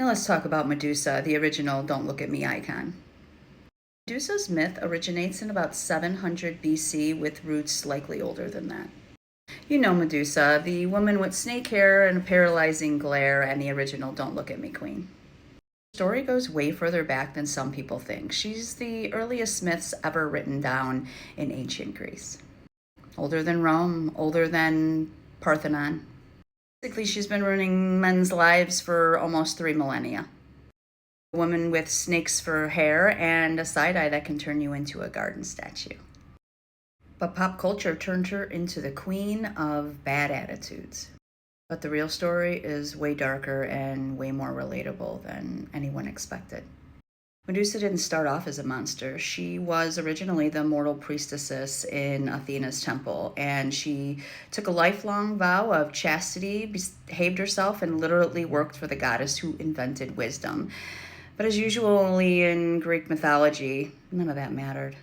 Now let's talk about Medusa, the original Don't Look at Me icon. Medusa's myth originates in about 700 BC with roots likely older than that. You know Medusa, the woman with snake hair and a paralyzing glare, and the original Don't Look at Me queen. The story goes way further back than some people think. She's the earliest myths ever written down in ancient Greece. Older than Rome, older than Parthenon. Basically, she's been ruining men's lives for almost 3 millennia. A woman with snakes for hair and a side eye that can turn you into a garden statue. But pop culture turned her into the queen of bad attitudes. But the real story is way darker and way more relatable than anyone expected. Medusa didn't start off as a monster. She was originally the mortal priestess in Athena's temple, and she took a lifelong vow of chastity, behaved herself, and literally worked for the goddess who invented wisdom. But as usually in Greek mythology, none of that mattered.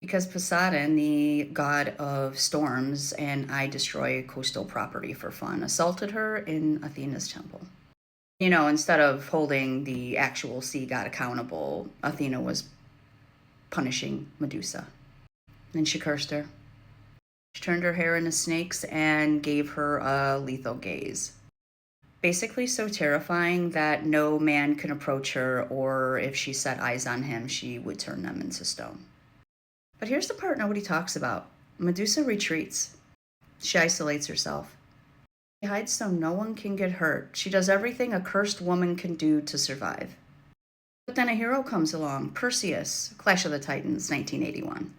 Because Poseidon, the god of storms and I destroy coastal property for fun, assaulted her in Athena's temple. Instead of holding the actual sea god accountable, Athena was punishing Medusa. Then she cursed her. She turned her hair into snakes and gave her a lethal gaze. Basically so terrifying that no man can approach her, or if she set eyes on him, she would turn them into stone. But here's the part nobody talks about. Medusa retreats. She isolates herself. She hides so no one can get hurt. She does everything a cursed woman can do to survive. But then a hero comes along, Perseus, Clash of the Titans, 1981.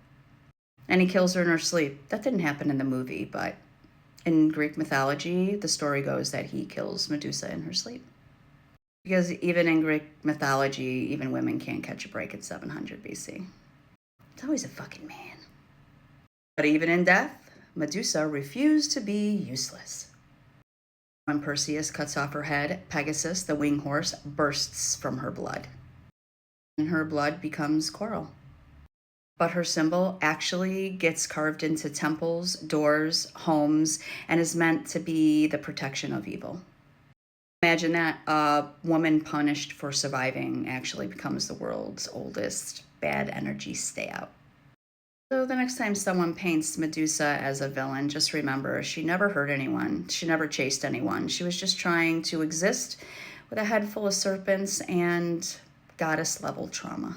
And he kills her in her sleep. That didn't happen in the movie, but in Greek mythology, the story goes that he kills Medusa in her sleep. Because even in Greek mythology, even women can't catch a break at 700 BC. It's always a fucking man. But even in death, Medusa refused to be useless. When Perseus cuts off her head, Pegasus, the winged horse, bursts from her blood. And her blood becomes coral. But her symbol actually gets carved into temples, doors, homes, and is meant to be the protection of evil. Imagine that a woman punished for surviving actually becomes the world's oldest bad energy stay out. So the next time someone paints Medusa as a villain, just remember, she never hurt anyone. She never chased anyone. She was just trying to exist with a head full of serpents and goddess-level trauma.